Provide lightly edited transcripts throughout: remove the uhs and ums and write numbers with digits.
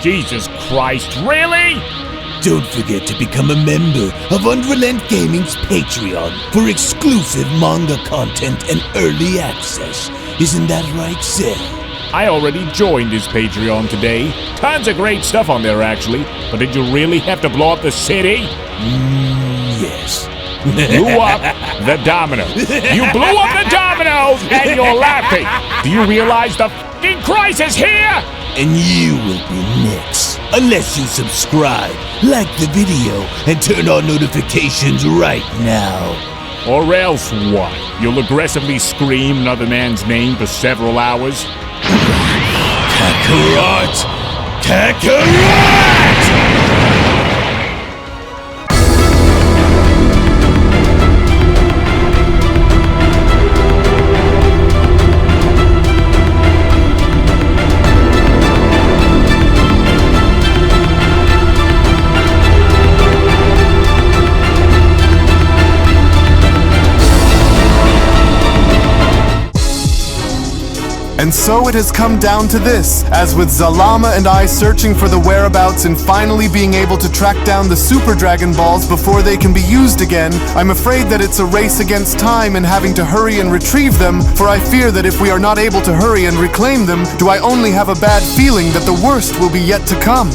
Jesus Christ, really? Don't forget to become a member of UnrealEntGaming's Patreon for exclusive manga content and early access. Isn't that right, Seth? I already joined his Patreon today. Tons of great stuff on there, actually. But did you really have to blow up the city? Yes. Blew up the domino. You blew up the dominoes and you're laughing. Do you realize the f***ing crisis here? And you will be next. Unless you subscribe, like the video, and turn on notifications right now. Or else what? You'll aggressively scream another man's name for several hours? Kakarot! Kakarot! And so it has come down to this, as with Zalama and I searching for the whereabouts and finally being able to track down the Super Dragon Balls before they can be used again, I'm afraid that it's a race against time and having to hurry and retrieve them, for I fear that if we are not able to hurry and reclaim them, do I only have a bad feeling that the worst will be yet to come.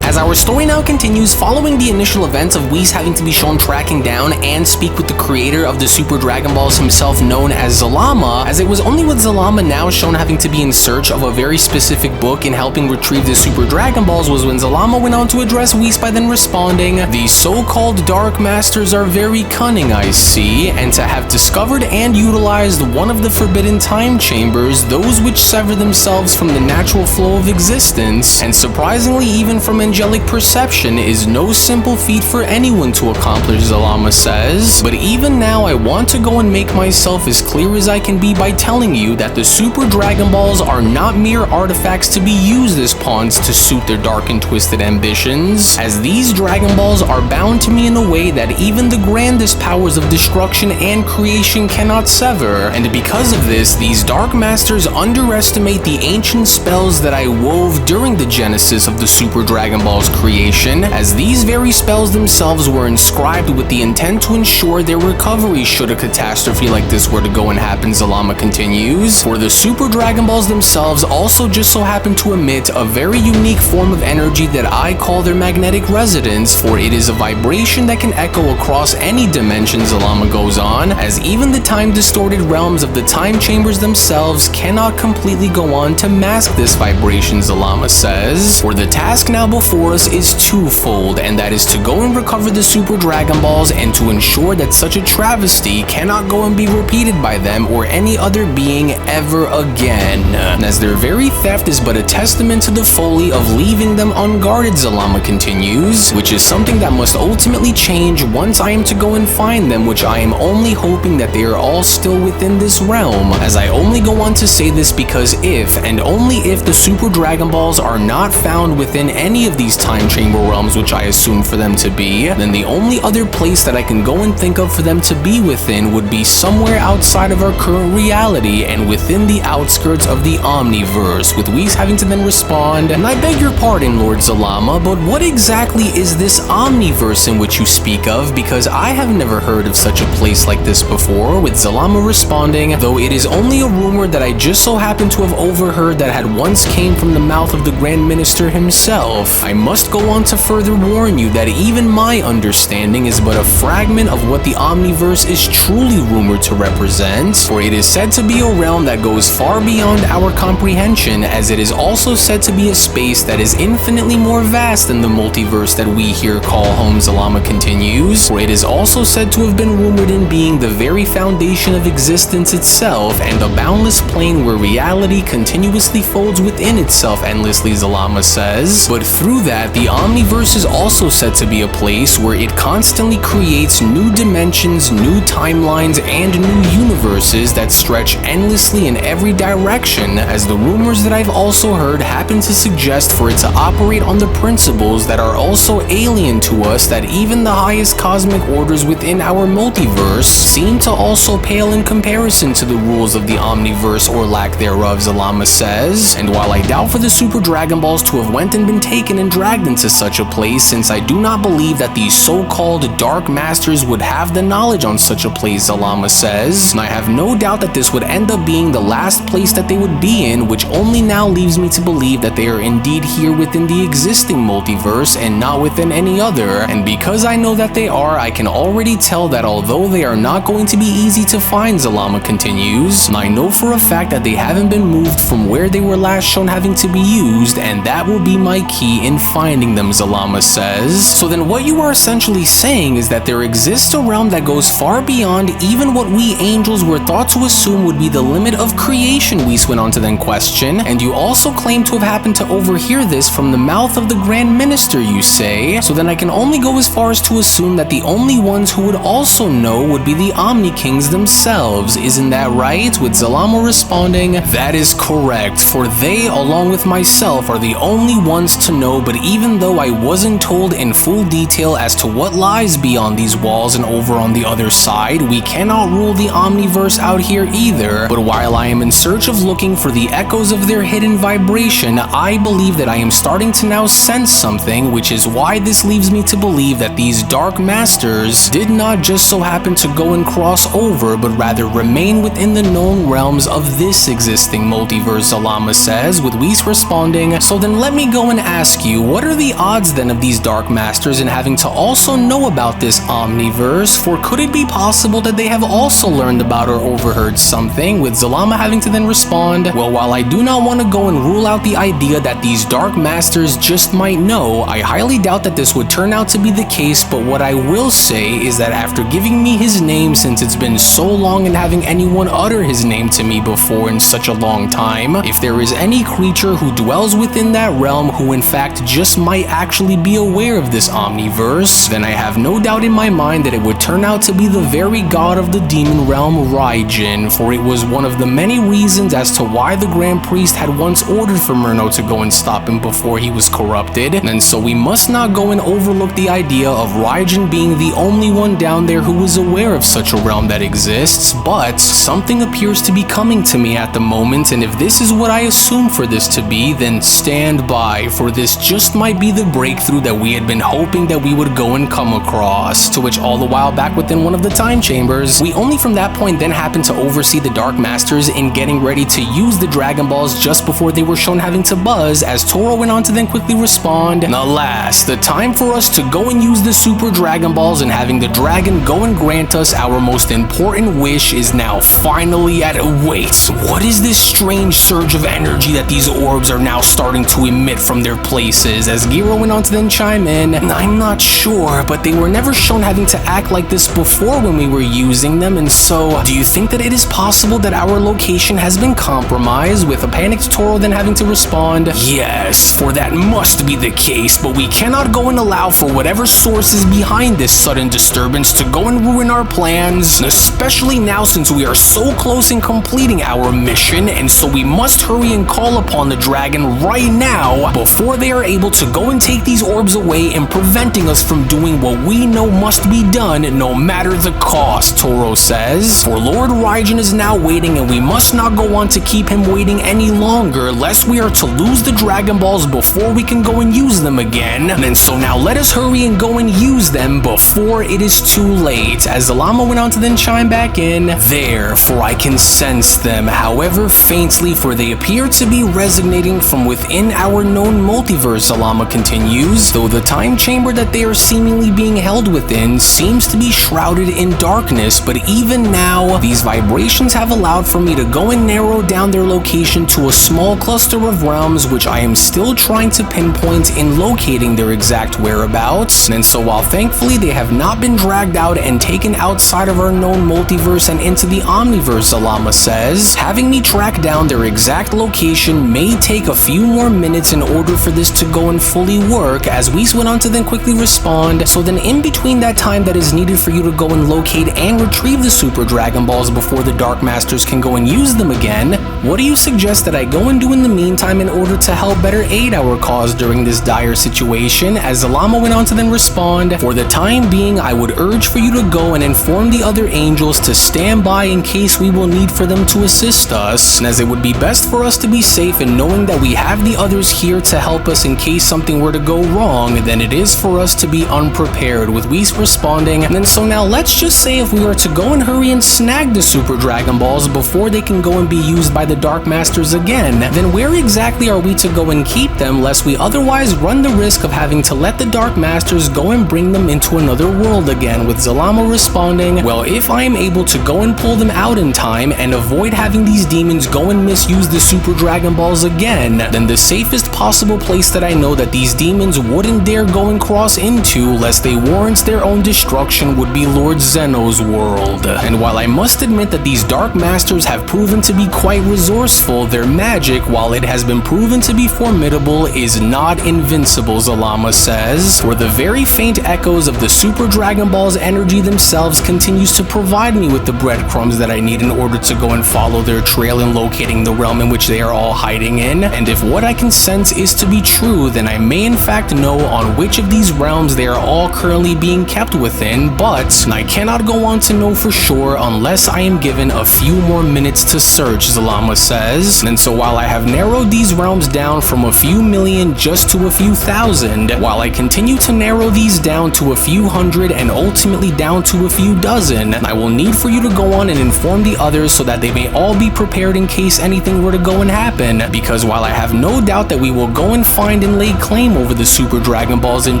As our story now continues, following the initial events of Whis having to be shown tracking down and speak with the creator of the Super Dragon Balls himself, known as Zalama, as it was only with Zalama now shown having to be in search of a very specific book in helping retrieve the Super Dragon Balls was when Zalama went on to address Whis by then responding, "The so-called Dark Masters are very cunning, I see, and to have discovered and utilized one of the forbidden time chambers, those which sever themselves from the natural flow of existence, and surprisingly even from angelic perception, is no simple feat for anyone to accomplish," Zalama says. But even now I want to go and make myself as clear as I can be by telling you that the Super Dragon Balls are not mere artifacts to be used as pawns to suit their dark and twisted ambitions, as these Dragon Balls are bound to me in a way that even the grandest powers of destruction and creation cannot sever, and because of this, these Dark Masters underestimate the ancient spells that I wove during the genesis of the Super Dragon Balls creation, as these very spells themselves were inscribed with the intent to ensure their recovery should a catastrophe like this were to go and happen, Zalama continues. For the Super Dragon Balls themselves also just so happen to emit a very unique form of energy that I call their magnetic resonance, for it is a vibration that can echo across any dimension, Zalama goes on, as even the time-distorted realms of the time chambers themselves cannot completely go on to mask this vibration, Zalama says. For the task now before us is twofold, and that is to go and recover the Super Dragon Balls and to ensure that such a travesty cannot go and be repeated by them or any other being ever again, as their very theft is but a testament to the folly of leaving them unguarded, Zalama continues, which is something that must ultimately change once I am to go and find them, which I am only hoping that they are all still within this realm, as I only go on to say this because if, and only if, the Super Dragon Balls are not found within any of these time chamber realms, which I assume for them to be, then the only other place that I can go and think of for them to be within would be somewhere outside of our current reality and within the outskirts of the Omniverse, with Whis having to then respond, "And I beg your pardon, Lord Zalama, but what exactly is this Omniverse in which you speak of, because I have never heard of such a place like this before," with Zalama responding, "Though it is only a rumor that I just so happen to have overheard that had once came from the mouth of the Grand Minister himself. I must go on to further warn you that even my understanding is but a fragment of what the Omniverse is truly rumored to represent, for it is said to be a realm that goes far beyond our comprehension, as it is also said to be a space that is infinitely more vast than the multiverse that we here call home," Zalama continues, for it is also said to have been rumored in being the very foundation of existence itself and a boundless plane where reality continuously folds within itself endlessly, Zalama says, but through that, the Omniverse Multiverse is also said to be a place where it constantly creates new dimensions, new timelines, and new universes that stretch endlessly in every direction, as the rumors that I've also heard happen to suggest for it to operate on the principles that are also alien to us, that even the highest cosmic orders within our multiverse seem to also pale in comparison to the rules of the Omniverse or lack thereof, Zalama says. And while I doubt for the Super Dragon Balls to have went and been taken and dragged into such a place, since I do not believe that these so-called Dark Masters would have the knowledge on such a place, Zalama says, and I have no doubt that this would end up being the last place that they would be in, which only now leaves me to believe that they are indeed here within the existing multiverse and not within any other. And because I know that they are, I can already tell that although they are not going to be easy to find, Zalama continues, I know for a fact that they haven't been moved from where they were last shown having to be used, and that will be my key in finding them, Zalama says. So then what you are essentially saying is that there exists a realm that goes far beyond even what we angels were thought to assume would be the limit of creation, Whis went on to then question, and you also claim to have happened to overhear this from the mouth of the Grand Minister, you say. So then I can only go as far as to assume that the only ones who would also know would be the Omni Kings themselves, isn't that right? With Zalama responding, that is correct, for they, along with myself, are the only ones to know, but even though I wasn't told in full detail as to what lies beyond these walls and over on the other side, we cannot rule the Omniverse out here either. But while I am in search of looking for the echoes of their hidden vibration, I believe that I am starting to now sense something, which is why this leaves me to believe that these Dark Masters did not just so happen to go and cross over, but rather remain within the known realms of this existing multiverse, Zalama says, with Whis responding, so then let me go and ask you, what are the odds then of these Dark Masters in having to also know about this Omniverse? For could it be possible that they have also learned about or overheard something, with Zalama having to then respond, well, while I do not want to go and rule out the idea that these Dark Masters just might know, I highly doubt that this would turn out to be the case, but what I will say is that after giving me his name, since it's been so long and having anyone utter his name to me before in such a long time, if there is any creature who dwells within that realm who in fact just might actually be aware of this Omniverse, then I have no doubt in my mind that it would turn out to be the very god of the demon realm, Raijin, for it was one of the many reasons as to why the Grand Priest had once ordered for Merno to go and stop him before he was corrupted, and so we must not go and overlook the idea of Raijin being the only one down there who is aware of such a realm that exists. But something appears to be coming to me at the moment, and if this is what I assume for this to be, then stand by, for this just might be the breakthrough that we had been hoping that we would go and come across. To which all the while back within one of the time chambers, we only from that point then happened to oversee the Dark Masters in getting ready to use the Dragon Balls just before they were shown having to buzz, as Toro went on to then quickly respond, and alas, the time for us to go and use the Super Dragon Balls and having the dragon go and grant us our most important wish is now finally at wait. What is this strange surge of energy that these orbs are now starting to emit from their places? As Giro went on to then chime in, I'm not sure, but they were never shown having to act like this before when we were using them, and so do you think that it is possible that our location has been compromised? With a panicked Toro then having to respond, yes, for that must be the case, but we cannot go and allow for whatever source is behind this sudden disturbance to go and ruin our plans, especially now since we are so close in completing our mission, and so we must hurry and call upon the dragon right now before they are able to go and take these orbs away and preventing us from doing what we know must be done no matter the cost, Toro says. For Lord Raijin is now waiting, and we must not go on to keep him waiting any longer lest we are to lose the Dragon Balls before we can go and use them again. And so now let us hurry and go and use them before it is too late. As Zalama went on to then chime back in, there, for I can sense them, however faintly, for they appear to be resonating from within our known multiverse, Zalama continues, though the time chamber that they are seemingly being held within seems to be shrouded in darkness, but even now, these vibrations have allowed for me to go and narrow down their location to a small cluster of realms, which I am still trying to pinpoint in locating their exact whereabouts. And so while thankfully they have not been dragged out and taken outside of our known multiverse and into the Omniverse, Zalama says, having me track down their exact location may take a few more minutes in order for this to go and fully work, work, as Whis went on to then quickly respond, so then in between that time that is needed for you to go and locate and retrieve the Super Dragon Balls before the Dark Masters can go and use them again, what do you suggest that I go and do in the meantime in order to help better aid our cause during this dire situation? As Zalama went on to then respond, for the time being, I would urge for you to go and inform the other angels to stand by in case we will need for them to assist us, and as it would be best for us to be safe in knowing that we have the others here to help us in case something were to go wrong, then it is for us to be unprepared, with Whis responding, and then so now let's just say if we are to go and hurry and snag the Super Dragon Balls before they can go and be used by the Dark Masters again, then where exactly are we to go and keep them, lest we otherwise run the risk of having to let the Dark Masters go and bring them into another world again, with Zalama responding, well, if I am able to go and pull them out in time and avoid having these demons go and misuse the Super Dragon Balls again, then the safest possible place that I know that these demons wouldn't dare go and cross into lest they warrant their own destruction would be Lord Zeno's world. And while I must admit that these Dark Masters have proven to be quite resourceful, their magic, while it has been proven to be formidable, is not invincible, Zalama says, for the very faint echoes of the Super Dragon Ball's energy themselves continues to provide me with the breadcrumbs that I need in order to go and follow their trail in locating the realm in which they are all hiding in, and if what I can sense is to be true, then I may in fact know on which of these realms they are all currently being kept within, but I cannot go on to know for sure unless I am given a few more minutes to search, Zalama says. And so while I have narrowed these realms down from a few million just to a few thousand, while I continue to narrow these down to a few hundred and ultimately down to a few dozen, I will need for you to go on and inform the others so that they may all be prepared in case anything were to go and happen, because while I have no doubt that we will go and find and lay claim over the Super Dragon Balls in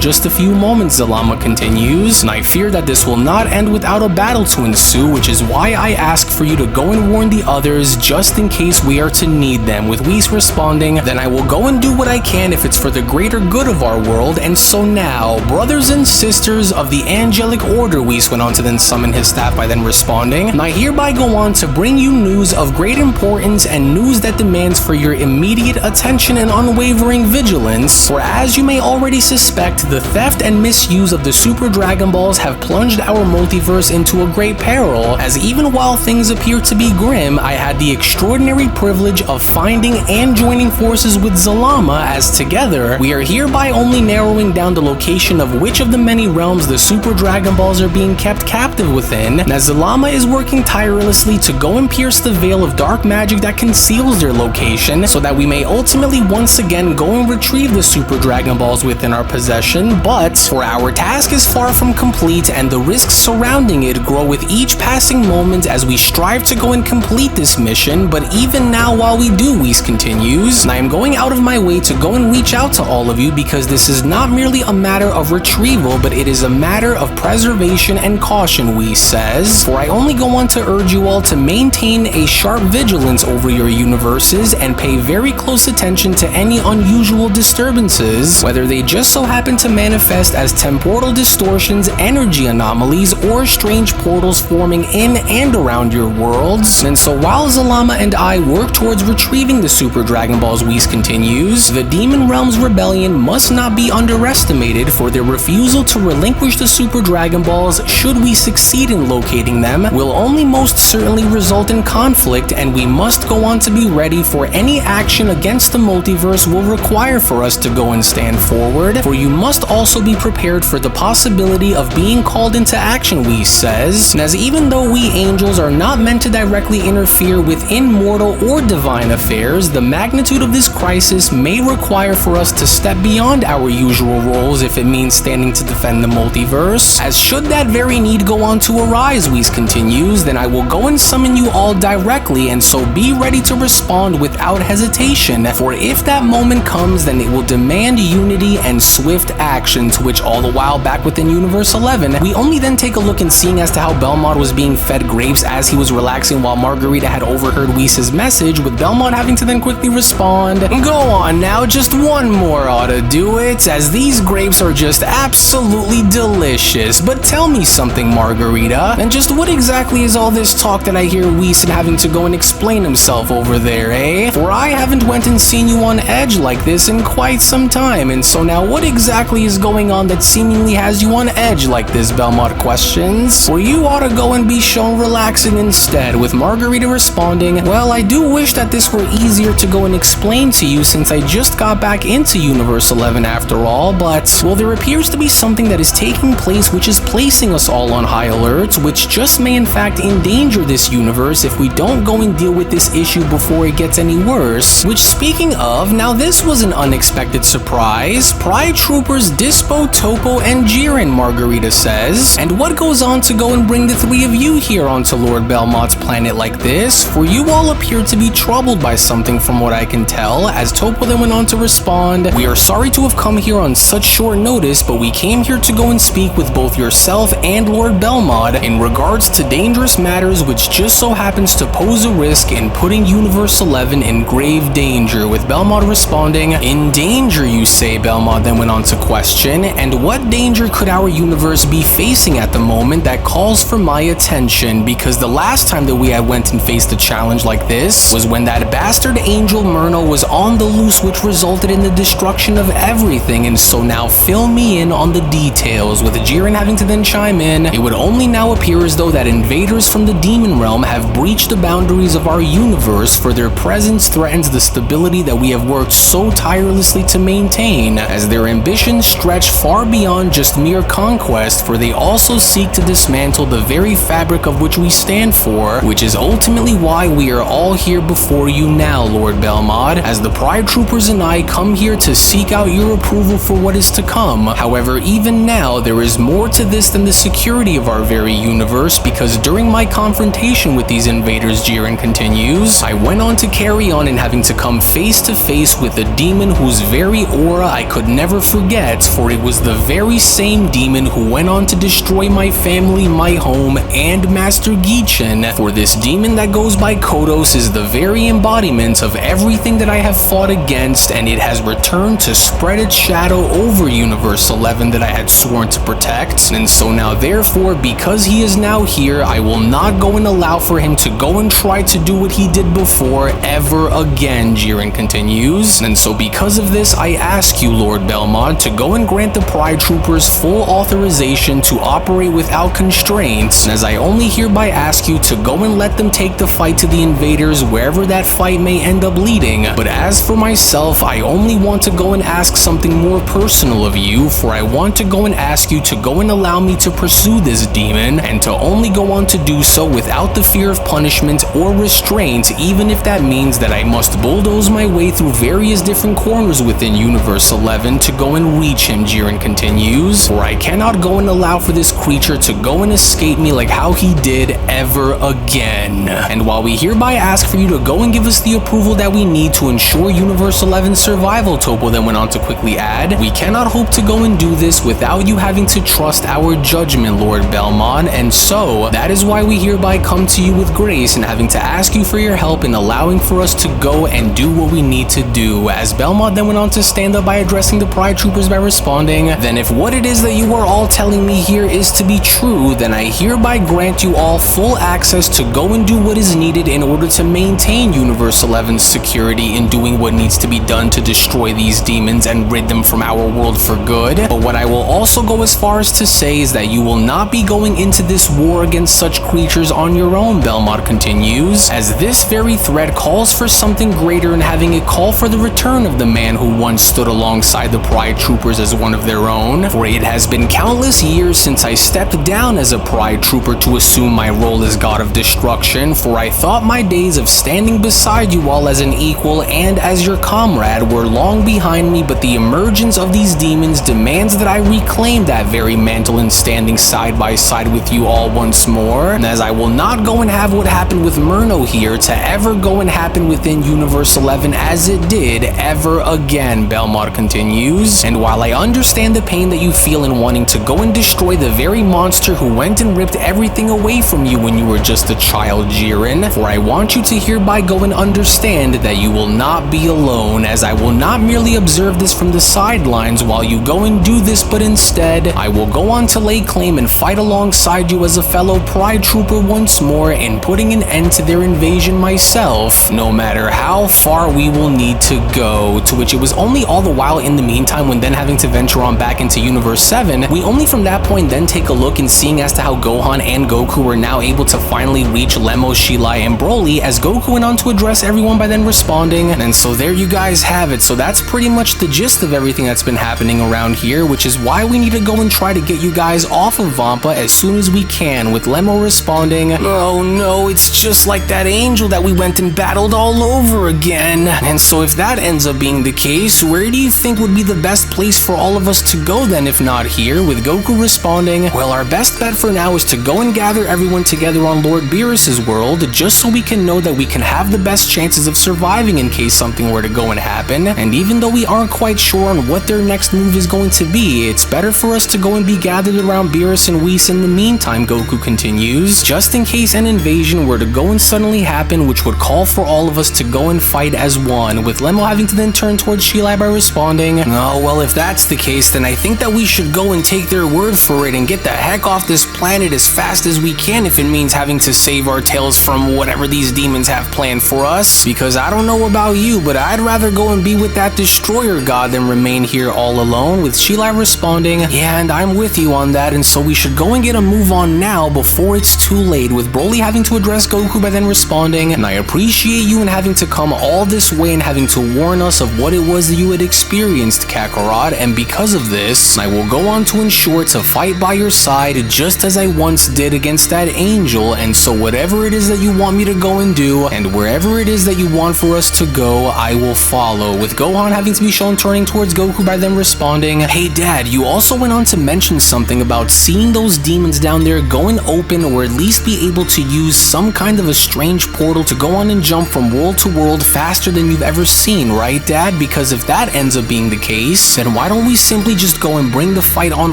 just a few moments, Zalama continues, and I fear that this will not end without a battle to ensue, which is why I ask for you to go and warn the others just in case we are to need them, with Whis responding, then I will go and do what I can if it's for the greater good of our world. And so now, brothers and sisters of the Angelic Order, Whis went on to then summon his staff by then responding, and I hereby go on to bring you news of great importance and news that demands for your immediate attention and unwavering vigilance, for as you may already suspect, the theft and misuse of the Super Dragon Balls have plunged our multiverse into a great peril, as even while things appear to be grim, I had the extraordinary privilege of finding and joining forces with Zalama, as together, we are hereby only narrowing down the location of which of the many realms the Super Dragon Balls are being kept captive within, and as Zalama is working tirelessly to go and pierce the veil of dark magic that conceals their location, so that we may ultimately once again go and retrieve the Super Dragon Balls within our possession, but for our task is far from complete, and the risks surrounding it grow with each passing moment as we strive to go and complete this mission. But even now, while we do, Whis continues, and I am going out of my way to go and reach out to all of you, because this is not merely a matter of retrieval, but it is a matter of preservation and caution, Whis says, for I only go on to urge you all to maintain a sharp vigilance over your universes and pay very close attention to any unusual disturbances, whether they just so happen to manifest as temporal distortions, energy anomalies, or strange portals forming in and around your worlds. And so while Zalama and I work towards retrieving the Super Dragon Balls, Whis continues, the Demon Realm's rebellion must not be underestimated, for their refusal to relinquish the Super Dragon Balls, should we succeed in locating them, will only most certainly result in conflict, and we must go on to be ready for any action against the multiverse will require for us to go and stand forward, for you must also be prepared for the possibility of being called into action, Whis says, and as even though we angels are not meant to directly interfere within mortal or divine affairs, the magnitude of this crisis may require for us to step beyond our usual roles if it means standing to defend the multiverse, as should that very need go on to arise, Whis continues, then I will go and summon you all directly, and so be ready to respond without hesitation, for if that moment comes, then it will demand unity and swift action, to which all the while back within Universe 11, we only then take a look and seeing as to how Belmont was being fed grapes as he was relaxing while Margarita had overheard Whis' his message, with Belmont having to then quickly respond, "Go on now, just one more ought to do it, as these grapes are just absolutely delicious. But tell me something, Margarita, and just what exactly is all this talk that I hear Whis having to go and explain himself over there, eh? For I haven't went and seen you on edge like this in quite some time, and so now what exactly is going on that seemingly has you on edge like this?" Belmont questions. "Well, you ought to go and be shown relaxing instead," with Margarita responding, "Well, I do wish that this were easier to go and explain to you since I just got back into Universe 11 after all, but, well, there appears to be something that is taking place which is placing us all on high alert, which just may in fact endanger this universe if we don't go and deal with this issue before it gets any worse. Which, speaking of, now this was an unexpected surprise. Pride Troopers Dispo, Topo, and Jiren," Margarita says. "And what goes on to go and bring the three of you here onto Lord Belmont's planet like this? For you all appear to be troubled by something from what I can tell," as Topo then went on to respond, "We are sorry to have come here on such short notice, but we came here to go and speak with both yourself and Lord Belmont in regards to dangerous matters which just so happens to pose a risk in putting Universe 11 in grave danger," with Belmont responding, "In danger, you say?" Belmont then went on to question, "And what danger could our universe be facing at the moment that calls for my attention? Because the last time that we had went and faced a challenge like this was when that bastard angel Merno was on the loose, which resulted in the destruction of everything, and so now fill me in on the details," with Jiren having to then chime in, "It would only now appear as though that invaders from the demon realm have breached the boundaries of our universe, for their presence threatens the stability that we have worked so tirelessly to maintain, as their ambitions stretch far beyond just mere conquest, for they also seek to dismantle the very fabric of which we stand for, which is ultimately why we are all here before you now, Lord Belmont, as the Pride Troopers and I come here to seek out your approval for what is to come. However, even now, there is more to this than the security of our very universe, because during my confrontation with these invaders," Jiren continues, "I went on to carry on and having to come face to face with a demon whose very aura I could never forget, for it was the very same demon who went on to destroy my family, my home, and Master Gichin. For this demon that goes by Kodos is the very embodiment of everything that I have fought against, and it has returned to spread its shadow over Universe 11 that I had sworn to protect, and so now therefore, because he is now here, I will not go and allow for him to go and try to do what he did before ever again," Jiren continues, "and so because of this, I ask you, Lord Belmont, to go and grant the Pride Troopers full authorization to operate without constraints, as I only hereby ask you to go and let them take the fight to the invaders wherever that fight may end up leading. But as for myself, I only want to go and ask something more personal of you, for I want to go and ask you to go and allow me to pursue this demon, and to only go on to do so without the fear of punishment or restraint, even if that means that I must bulldoze my way through various different corners within Universe 11 to go and reach him," Jiren continues, "for I cannot go and allow for this creature to go and escape me like how he did ever again. And while we hereby ask for you to go and give us the approval that we need to ensure Universe 11's survival," Topo then went on to quickly add, "we cannot hope to go and do this without you having to trust our judgment, Lord Belmont, and so that is why we hereby come to you with grace and having to ask you for your help in allowing for us to go and do what we need to do," as Belmont then went on to stand up by addressing the Pride Troopers by responding, "Then if what it is that you are all telling me here is to be true, then I hereby grant you all full access to go and do what is needed in order to maintain Universe 11's security in doing what needs to be done to destroy these demons and rid them from our world for good. But what I will also go as far as to say is that you will not be going into this war against such creatures on your own," Belmont continues, "as this very threat calls for something greater and having it call for the return of the man who once stood alongside the Pride Troopers as one of their own. For it has been countless years since I stepped down as a Pride Trooper to assume my role as God of Destruction, for I thought my days of standing beside you all as an equal and as your comrade were long behind me, but the emergence of these demons demands that I reclaim that very mantle and standing side by side with you all once more, and as I will not go and have what happened with Merno here to ever go and happen within Universe 11 as it did ever again," Belmont continues, "and while I understand the pain that you feel in wanting to go and destroy the very monster who went and ripped everything away from you when you were just a child, Jiren, for I want want you to hereby go and understand that you will not be alone, as I will not merely observe this from the sidelines while you go and do this, but instead, I will go on to lay claim and fight alongside you as a fellow Pride Trooper once more in putting an end to their invasion myself, no matter how far we will need to go. To which it was only all the while in the meantime, when then having to venture on back into Universe 7, we only from that point then take a look and seeing as to how Gohan and Goku were now able to finally reach Lemmo, Shilai, and Broly, as Goku went on to address everyone by then responding. And so there you guys have it. So that's pretty much the gist of everything that's been happening around here, which is why we need to go and try to get you guys off of Vampa as soon as we can, with Lemmo responding, "Oh no, it's just like that angel that we went and battled all over again." And so if that ends up being the case, where do you think would be the best place for all of us to go then, if not here, with Goku responding, "Well, our best bet for now is to go and gather everyone together on Lord Beerus' world, just so we can know that we can have the best chances of surviving in case something were to go and happen. And even though we aren't quite sure on what their next move is going to be, it's better for us to go and be gathered around Beerus and Whis in the meantime," Goku continues, "just in case an invasion were to go and suddenly happen, which would call for all of us to go and fight as one," with Lemmo having to then turn towards Shilai by responding, "Oh, well, if that's the case, then I think that we should go and take their word for it and get the heck off this planet as fast as we can, if it means having to save our tails from whatever these demons have planned for us, because I don't know about you, but I'd rather go and be with that destroyer god than remain here all alone," with Shilai responding, "Yeah, and I'm with you on that, and so we should go and get a move on now before it's too late," with Broly having to address Goku by then responding, "And I appreciate you and having to come all this way and having to warn us of what it was that you had experienced, Kakarot, and because of this, I will go on to ensure to fight by your side just as I once did against that angel, and so whatever it is that you want me to go and do, and wherever it is that you want for us to go, I will follow," with Gohan having to be shown turning towards Goku by them responding, "Hey Dad, you also went on to mention something about seeing those demons down there go and open, or at least be able to use some kind of a strange portal to go on and jump from world to world faster than you've ever seen, right Dad? Because if that ends up being the case, then why don't we simply just go and bring the fight on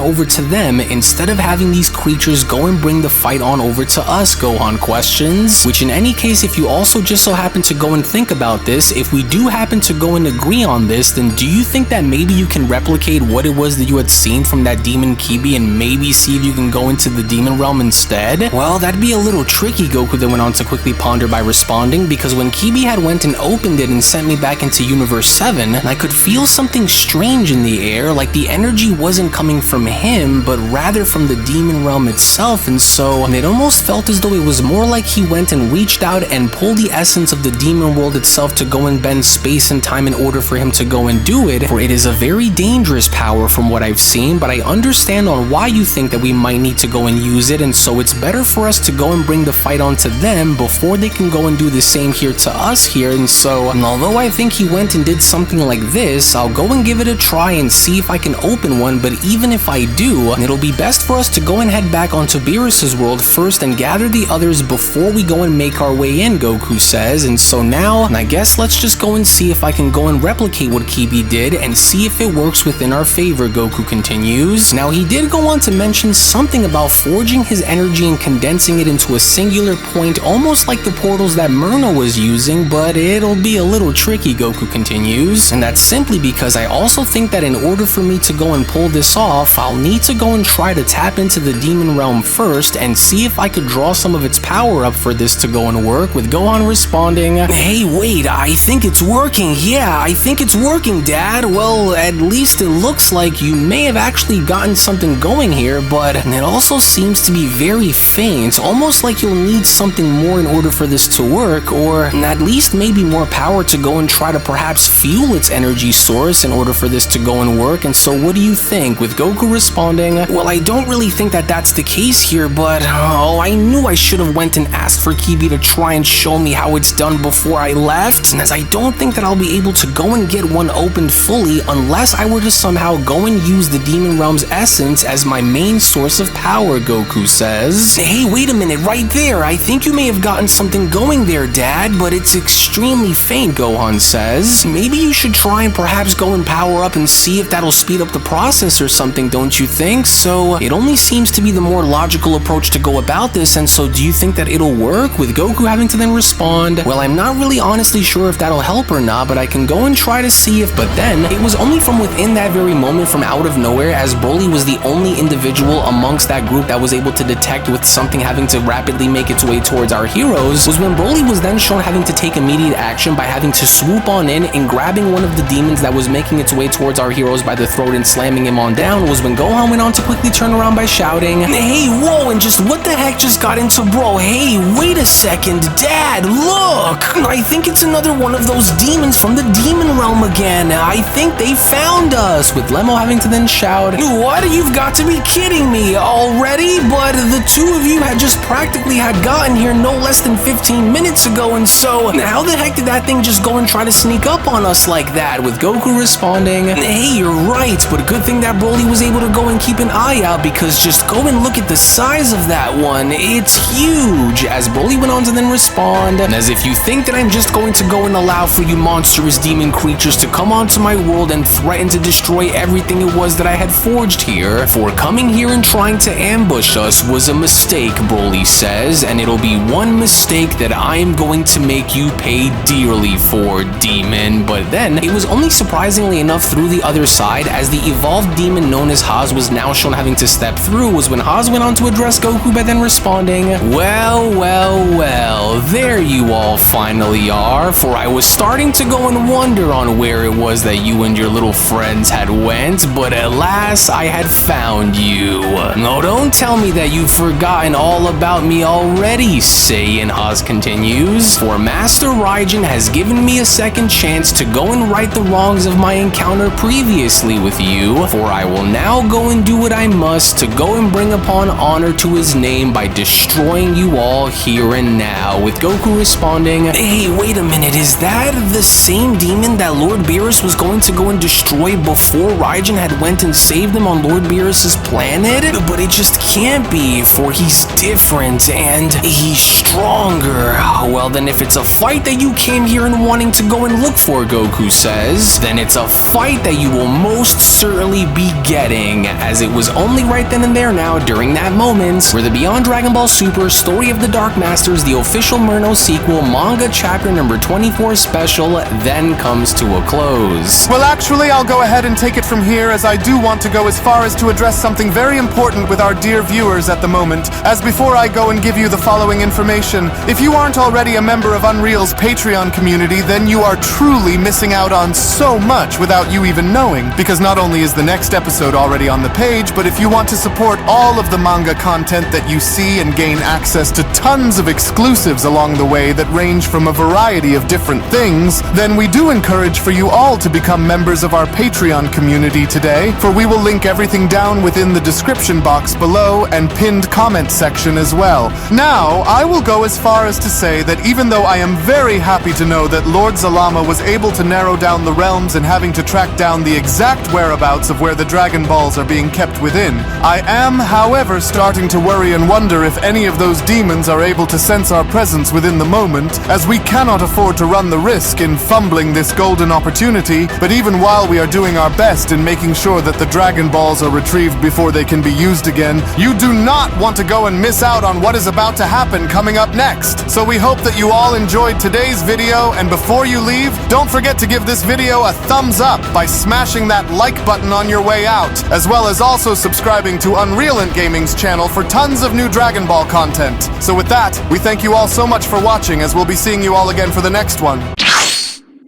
over to them instead of having these creatures go and bring the fight on over to us?" Gohan questions, which in any case, if you also just so happen to go and think about this, if we do happen to go and agree on this, then do you think that maybe you can replicate what it was that you had seen from that demon Kibi and maybe see if you can go into the demon realm instead? Well, that'd be a little tricky, Goku then went on to quickly ponder by responding, because when Kibi had went and opened it and sent me back into Universe 7, I could feel something strange in the air, like the energy wasn't coming from him, but rather from the demon realm itself, and so it almost felt as though it was more like he went and reached out and pulled the essence of the demon world itself to go and bend space and time in order for him to go and do it, for it is a very dangerous power from what I've seen, but I understand on why you think that we might need to go and use it, and so it's better for us to go and bring the fight on to them before they can go and do the same here to us here, and so although I think he went and did something like this, I'll go and give it a try and see if I can open one, but even if I do, it'll be best for us to go and head back onto Beerus' world first and gather the others before we go and make our way in, Goku says, and so now, I guess let's just go and see if I can go and replicate what Kibi did and see if it works within our favor, Goku continues. Now he did go on to mention something about forging his energy and condensing it into a singular point, almost like the portals that Merno was using, but it'll be a little tricky, Goku continues, and that's simply because I also think that in order for me to go and pull this off, I'll need to go and try to tap into the demon realm first and see if I could draw some of its power up for this to go and work, with Gohan responding, "Hey wait, I think it's working, yeah, I think it's working Dad, well at least it looks like you may have actually gotten something going here, but it also seems to be very faint, almost like you'll need something more in order for this to work, or at least maybe more power to go and try to perhaps fuel its energy source in order for this to go and work, and so what do you think?" with Goku responding, "Well, I don't really think that that's the case here, but oh, I knew I should have went and asked for Kibi to try and show me how it's done before I left, and as I don't think that I'll be able to go and get one opened fully unless I were to somehow go and use the demon realm's essence as my main source of power," Goku says. "Hey, wait a minute, right there, I think you may have gotten something going there, Dad, but it's extremely faint," Gohan says. "Maybe you should try and perhaps go and power up and see if that'll speed up the process or something, don't you think? So it only seems to be the more logical approach to go about this, and so do you think that it'll work?" with Goku having having to then respond, well, I'm not really honestly sure if that'll help or not, but I can go and try to see if. But then it was only from within that very moment, from out of nowhere, as Broly was the only individual amongst that group that was able to detect with something having to rapidly make its way towards our heroes, was when Broly was then shown having to take immediate action by having to swoop on in and grabbing one of the demons that was making its way towards our heroes by the throat and slamming him on down. Was when Gohan went on to quickly turn around by shouting, hey, whoa, and just what the heck just got into bro? Hey, wait a second, Dad, look! I think it's another one of those demons from the demon realm again. I think they found us, with Lemmo having to then shout, what? You've got to be kidding me already? But the two of you had just practically had gotten here no less than 15 minutes ago, and so how the heck did that thing just go and try to sneak up on us like that? With Goku responding, hey, you're right, but good thing that Broly was able to go and keep an eye out, because just go and look at the size of that one. It's huge. As Broly went on to then respond, as if you think that I'm just going to go and allow for you monstrous demon creatures to come onto my world and threaten to destroy everything it was that I had forged here, for coming here and trying to ambush us was a mistake, Broly says, and it'll be one mistake that I am going to make you pay dearly for, demon. But then it was only surprisingly enough through the other side, as the evolved demon known as Haas was now shown having to step through, was when Haas went on to address Goku by then responding, well, there you all finally are, for I was starting to go and wonder on where it was that you and your little friends had went, but alas, I had found you. No, don't tell me that you've forgotten all about me already, Saiyan, Haas continues, for Master Raijin has given me a second chance to go and right the wrongs of my encounter previously with you, for I will now go and do what I must to go and bring upon honor to his name by destroying you all here and now, with Goku responding, hey, wait a minute, is that the same demon that Lord Beerus was going to go and destroy before Raijin had went and saved him on Lord Beerus's planet? But it just can't be, for he's different and he's stronger. Well, then if it's a fight that you came here and wanting to go and look for, Goku says, then it's a fight that you will most certainly be getting, as it was only right then and there now, during that moment, where the Beyond Dragon Ball Super Story of the Dark Masters, the official Merno sequel, manga chapter number 24 special, then comes to a close. Well, actually, I'll go ahead and take it from here, as I do want to go as far as to address something very important with our dear viewers at the moment. As before I go and give you the following information, if you aren't already a member of Unreal's Patreon community, then you are truly missing out on so much without you even knowing, because not only is the next episode already on the page, but if you want to support all of the manga content that you see and gain access to tons of exclusives along the way that range from a variety of different things, then we do encourage for you all to become members of our Patreon community today, for we will link everything down within the description box below and pinned comment section as well. Now, I will go as far as to say that even though I am very happy to know that Lord Zalama was able to narrow down the realms and having to track down the exact whereabouts of where the Dragon Balls are being kept within, I am, however, starting to worry and wonder if any of those demons are able to sense our presence within the moment, as we cannot afford to run the risk in fumbling this golden opportunity. But even while we are doing our best in making sure that the Dragon Balls are retrieved before they can be used again, you do not want to go and miss out on what is about to happen coming up next. So we hope that you all enjoyed today's video, and before you leave, don't forget to give this video a thumbs up by smashing that like button on your way out, as well as also subscribing to UnrealEntGaming's channel for tons of new Dragon Ball content. So with that, we thank you all so much for watching, as we'll be seeing you all again for the next one.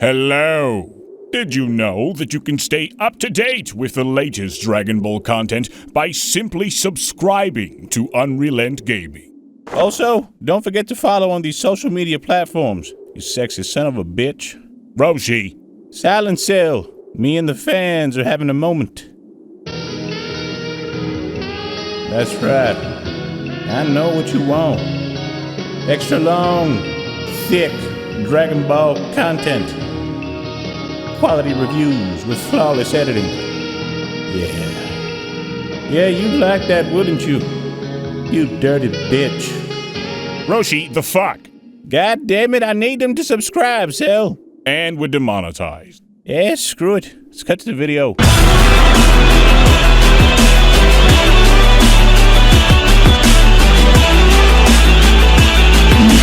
Hello. Did you know that you can stay up to date with the latest Dragon Ball content by simply subscribing to UnrealEntGaming? Also, don't forget to follow on these social media platforms, you sexy son of a bitch. Roshi. Silent Cell, me and the fans are having a moment. That's right. I know what you want. Extra long, thick Dragon Ball content. Quality reviews with flawless editing. Yeah, you'd like that, wouldn't you? You dirty bitch. Roshi, the fuck? God damn it, I need them to subscribe, Cell. And we're demonetized. Yeah, screw it. Let's cut to the video.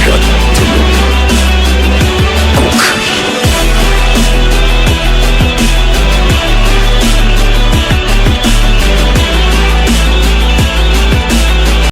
Cut.